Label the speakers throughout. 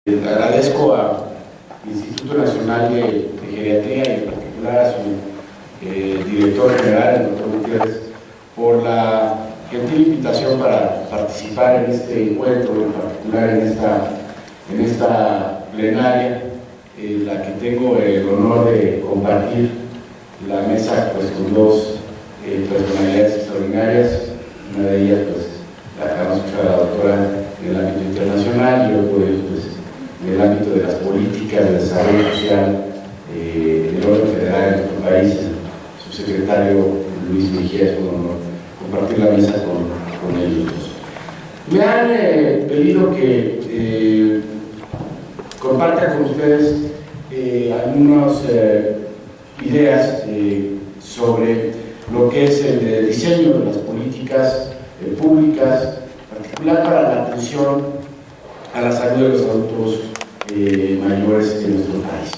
Speaker 1: Agradezco al Instituto Nacional de Geriatría y en particular a su director general, el doctor Gutiérrez, por la gentil invitación para participar en este encuentro, en particular en esta plenaria, la que tengo el honor de compartir la mesa pues, con dos personalidades extraordinarias. Una de ellas, pues, la acabamos de escuchar a la doctora en el ámbito internacional y otro de ellos, pues, en el ámbito de las políticas de desarrollo social del orden federal de nuestro país, el subsecretario Luis Mejía. Es un honor compartir la mesa con ellos dos. Me han pedido que comparta con ustedes algunas ideas sobre lo que es el diseño de las políticas públicas, en particular para la atención a la salud de los adultos mayores de nuestro país.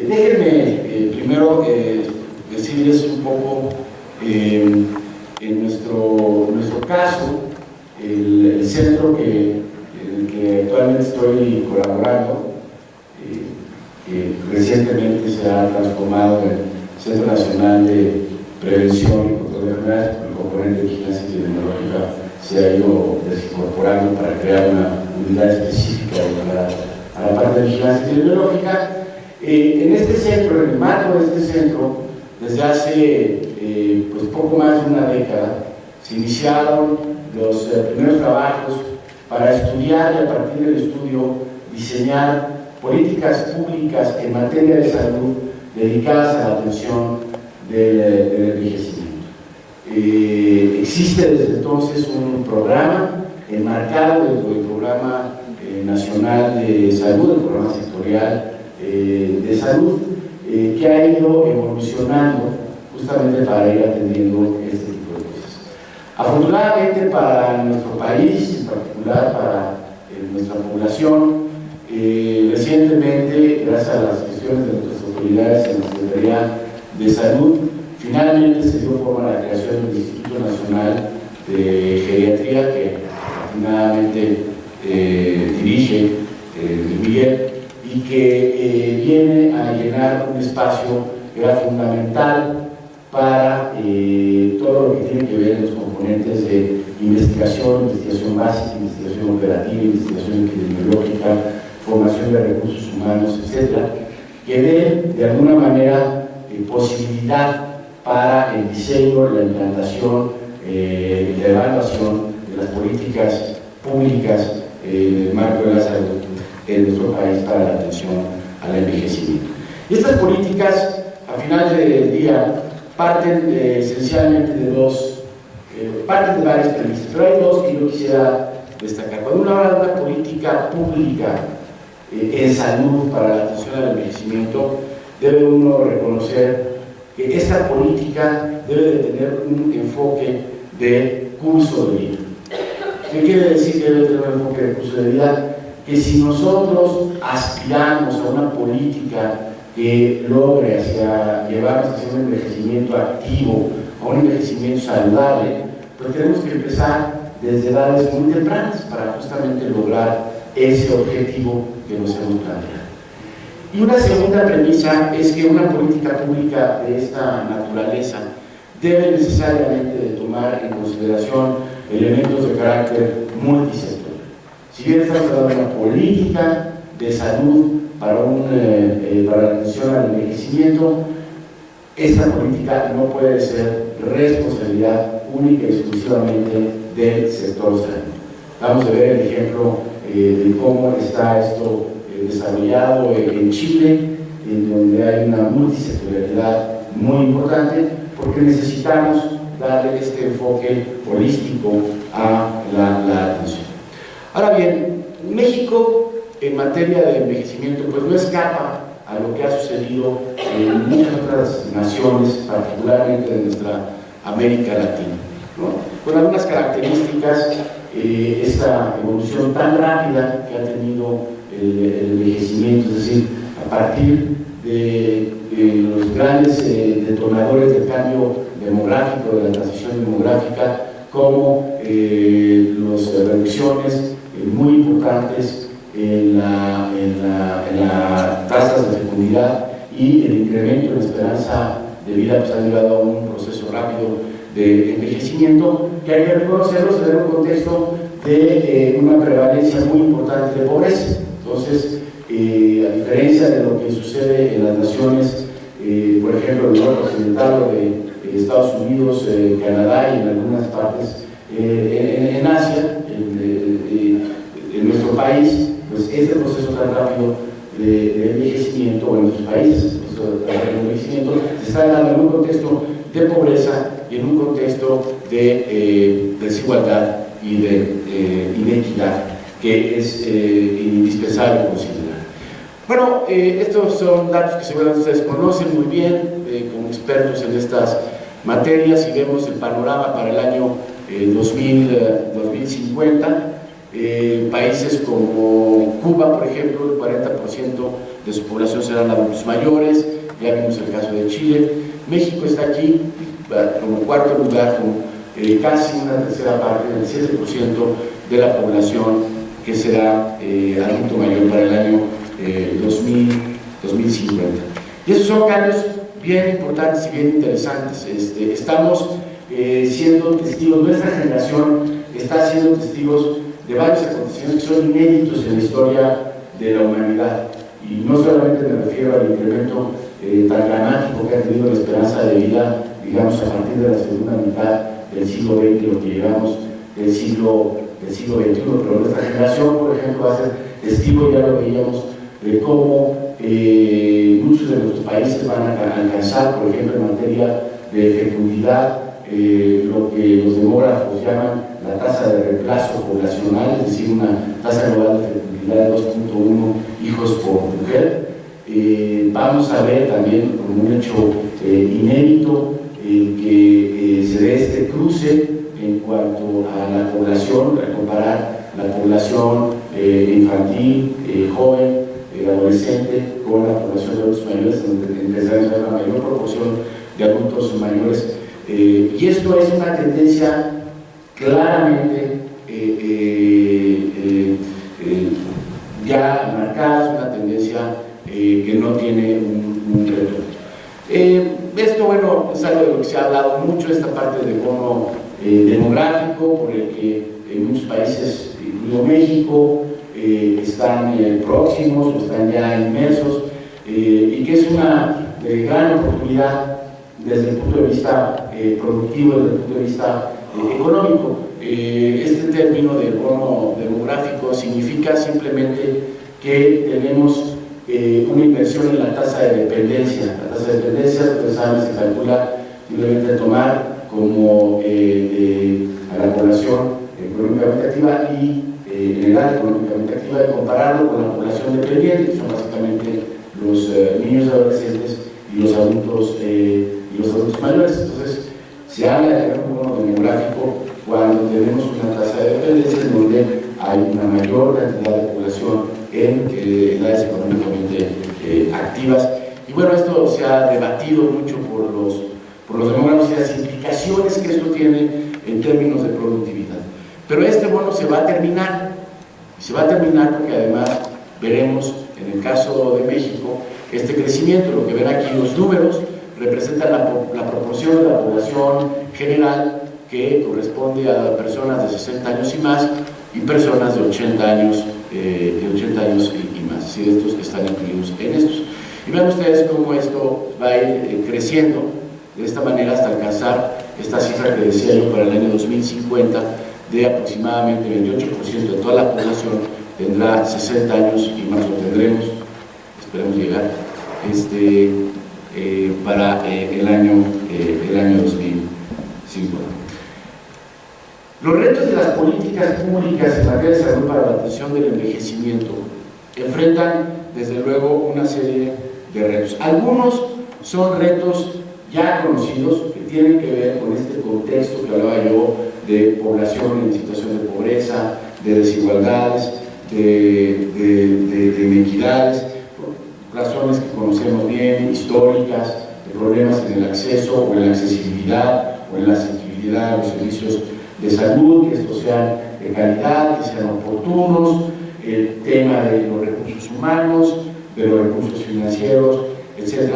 Speaker 1: Déjenme primero decirles un poco en nuestro caso, el centro en el que actualmente estoy colaborando, que recientemente se ha transformado en Centro Nacional de Prevención y Control de Enfermedades, el componente de vigilancia epidemiológica se ha ido desincorporando para crear una unidad específica a la parte de vigilancia epidemiológica. En este centro, en el marco de este centro, desde hace pues poco más de una década, se iniciaron los primeros trabajos para estudiar y a partir del estudio diseñar políticas públicas en materia de salud dedicadas a la atención del envejecimiento. Existe desde entonces un programa enmarcado dentro del Programa Nacional de Salud, el Programa Sectorial de Salud, que ha ido evolucionando justamente para ir atendiendo este tipo de cosas. Afortunadamente para nuestro país, en particular para nuestra población, recientemente, gracias a las gestiones de nuestras autoridades en la Secretaría de Salud, finalmente se dio forma a la creación del Instituto Nacional de Geriatría, que afortunadamente dirige Miguel, y que viene a llenar un espacio que era fundamental para todo lo que tiene que ver en los componentes de investigación básica, investigación operativa, investigación epidemiológica, formación de recursos humanos, etcétera, que dé de alguna manera posibilidad para el diseño, la implantación y la evaluación de las políticas públicas en el marco de la salud en nuestro país para la atención al envejecimiento. Y estas políticas, a final del día, parten esencialmente de varias premisas, pero hay dos que yo quisiera destacar. Cuando uno habla de una política pública en salud para la atención al envejecimiento, debe uno reconocer que esta política debe de tener un enfoque de curso de vida. ¿Qué quiere decir que debe tener un enfoque de curso de vida? Que si nosotros aspiramos a una política que logre llevarnos hacia un envejecimiento activo, a un envejecimiento saludable, pues tenemos que empezar desde edades muy tempranas para justamente lograr ese objetivo que nos hemos planteado. Y una segunda premisa es que una política pública de esta naturaleza debe necesariamente de tomar en consideración elementos de carácter multisectorial. Si bien estamos hablando de una política de salud para la atención al envejecimiento, esta política no puede ser responsabilidad única y exclusivamente del sector salud. Vamos a ver el ejemplo de cómo está esto desarrollado en Chile, en donde hay una multisectorialidad muy importante, porque necesitamos darle este enfoque holístico a la atención. Ahora bien, México en materia de envejecimiento pues no escapa a lo que ha sucedido en muchas otras naciones, particularmente de nuestra América Latina, ¿no? Con algunas características, esta evolución tan rápida que ha tenido el envejecimiento, es decir, a partir de los grandes detonadores del cambio demográfico, de la transición demográfica, como las reducciones muy importantes en las tasas de fecundidad y el incremento en la esperanza de vida pues, ha llevado a un proceso rápido de envejecimiento que hay que reconocerlo en un contexto de una prevalencia muy importante de pobreza. Entonces, a diferencia de lo que sucede en las naciones, por ejemplo, en Europa Occidental o de Estados Unidos, Canadá y en algunas partes en Asia, en nuestro país, pues este proceso tan rápido de envejecimiento, o en nuestros países, el envejecimiento se está dando en un contexto de pobreza y en un contexto de desigualdad y de inequidad que es indispensable considerar. Bueno, estos son datos que seguramente ustedes conocen muy bien, como expertos en estas materias, y vemos el panorama para el año 2050. Países como Cuba, por ejemplo, el 40% de su población serán adultos mayores, ya vimos el caso de Chile. México está aquí como cuarto lugar, con casi una tercera parte, del 7% de la población que será adulto mayor para el año 2050. Y esos son cambios bien importantes y bien interesantes. Estamos siendo testigos, nuestra generación está siendo testigos de varios acontecimientos que son inéditos en la historia de la humanidad. Y no solamente me refiero al incremento tan dramático que ha tenido la esperanza de vida, digamos, a partir de la segunda mitad del siglo XX, lo que llevamos del siglo XXI, pero nuestra generación, por ejemplo, va a ser testigo, ya lo veíamos, de cómo muchos de nuestros países van a alcanzar, por ejemplo, en materia de fecundidad, lo que los demógrafos llaman la tasa de reemplazo poblacional, es decir, una tasa global de fecundidad de 2.1 hijos por mujer. Vamos a ver también como un hecho inédito que se dé este cruce en cuanto a la población, a comparar la población infantil, joven, adolescente con la población de adultos mayores, donde empezará a una mayor proporción de adultos mayores. Y esto es una tendencia claramente ya marcada, es una tendencia que no tiene un retorno. Esto, bueno, es algo de lo que se ha hablado mucho, esta parte del bono demográfico, por el que en muchos países, incluido México, están próximos o están ya inmersos, y que es una gran oportunidad desde el punto de vista productivo, desde el punto de vista económico. Este término de bono demográfico significa simplemente que tenemos una inversión en la tasa de dependencia. La tasa de dependencia, ustedes saben, se calcula simplemente tomar como a la población económicamente activa y en edad económicamente activa, y compararlo con la población dependiente, que son básicamente los niños y adolescentes y los adultos mayores. Entonces, se habla de tener un bono demográfico cuando tenemos una tasa de dependencia en donde hay una mayor cantidad de población en edades económicamente activas. Y bueno, esto se ha debatido mucho por los demógrafos y las implicaciones que esto tiene en términos de productividad. Pero este bono se va a terminar, y se va a terminar porque además veremos en el caso de México este crecimiento. Lo que ven aquí los números representan la proporción de la población general que corresponde a personas de 60 años y más y personas de 80 años y más, es decir, estos están incluidos en estos. Y vean ustedes cómo esto va a ir creciendo de esta manera hasta alcanzar esta cifra que decía yo para el año 2050 de aproximadamente 28% de toda la población tendrá 60 años y más, lo tendremos, esperemos llegar, para el año 2050. Los retos de las políticas públicas en materia de salud para la atención del envejecimiento enfrentan, desde luego, una serie de retos. Algunos son retos ya conocidos que tienen que ver con este contexto que hablaba yo de población en situación de pobreza, de desigualdades, de inequidades, por razones que conocemos bien, históricas, de problemas en el acceso o en la accesibilidad o en la asequibilidad a los servicios de salud, que estos sean de calidad, que sean oportunos, el tema de los recursos humanos, de los recursos financieros, etc.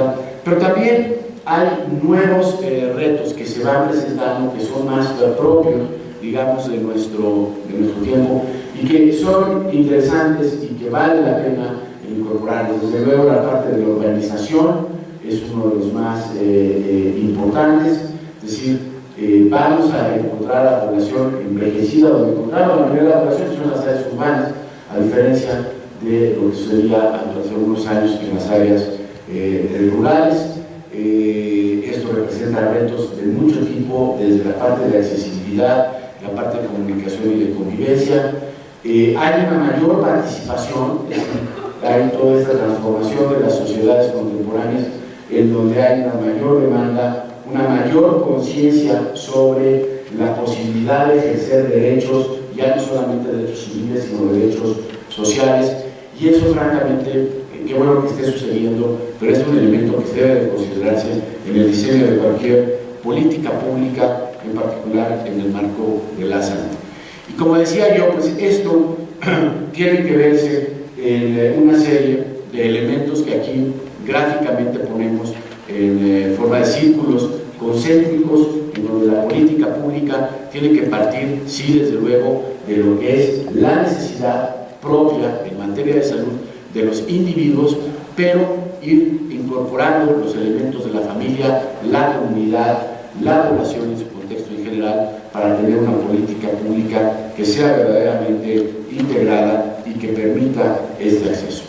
Speaker 1: Pero también hay nuevos retos que se van presentando, que son más propios, digamos, de nuestro tiempo, y que son interesantes y que vale la pena incorporarlos. Desde luego, la parte de la urbanización es uno de los más importantes, es decir, vamos a encontrar a la población envejecida, donde encontramos la mayoría de la población son las áreas urbanas, a diferencia de lo que sucedía hace algunos años en las áreas rurales. Esto representa retos de mucho tipo, desde la parte de accesibilidad, la parte de comunicación y de convivencia. Hay una mayor participación, es decir, hay toda esta transformación de las sociedades contemporáneas, en donde hay una mayor demanda, una mayor conciencia sobre la posibilidad de ejercer derechos, ya no solamente derechos civiles, sino derechos sociales, y eso francamente, qué bueno que esté sucediendo, pero es un elemento que debe de considerarse en el diseño de cualquier política pública, en particular en el marco de la salud. Y como decía yo, pues esto tiene que verse en una serie de elementos que aquí gráficamente ponemos en forma de círculos concéntricos, en donde la política pública tiene que partir, sí, desde luego, de lo que es la necesidad propia en materia de salud de los individuos, pero ir incorporando los elementos de la familia, la comunidad, la población en su contexto en general, para tener una política pública que sea verdaderamente integrada y que permita este acceso.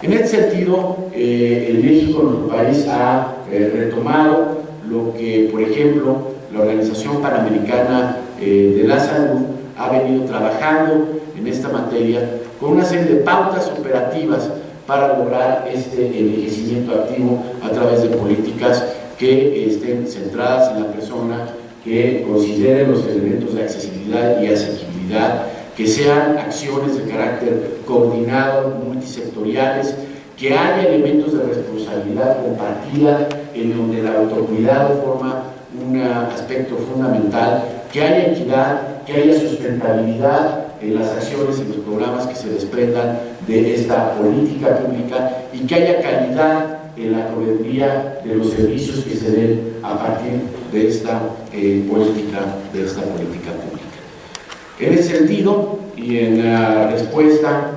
Speaker 1: En este sentido, en México, nuestro país ha retomado lo que, por ejemplo, la Organización Panamericana de la Salud ha venido trabajando en esta materia con una serie de pautas operativas para lograr este envejecimiento activo a través de políticas que estén centradas en la persona, que consideren los elementos de accesibilidad y asequibilidad, que sean acciones de carácter coordinado, multisectoriales, que haya elementos de responsabilidad compartida en donde el autocuidado forma un aspecto fundamental, que haya equidad, que haya sustentabilidad en las acciones y los programas que se desprendan de esta política pública, y que haya calidad en la proveeduría de los servicios que se den a partir de esta política pública. En ese sentido, y en respuesta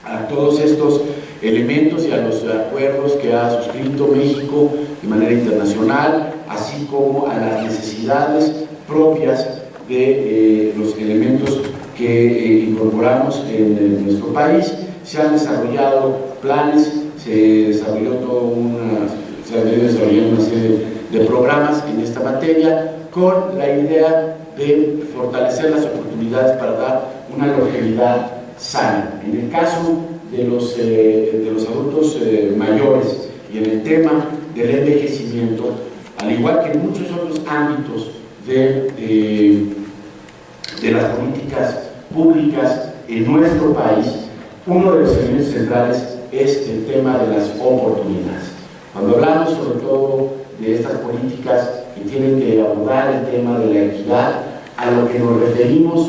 Speaker 1: a todos estos elementos y a los acuerdos que ha suscrito México de manera internacional, así como a las necesidades propias de los elementos que incorporamos en nuestro país, se han desarrollado planes, se desarrolló una serie de programas en esta materia, con la idea de fortalecer las oportunidades para dar una longevidad sana. En el caso de los adultos mayores y en el tema del envejecimiento, al igual que en muchos otros ámbitos de las políticas públicas en nuestro país, uno de los elementos centrales es el tema de las oportunidades. Cuando hablamos sobre todo de estas políticas que tienen que abordar el tema de la equidad, a lo que nos referimos,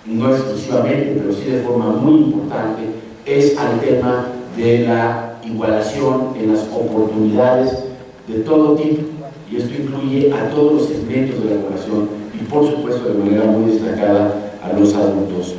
Speaker 1: no exclusivamente, pero sí de forma muy importante, es al tema de la igualación en las oportunidades de todo tipo, y esto incluye a todos los segmentos de la población y, por supuesto, de manera muy destacada a los adultos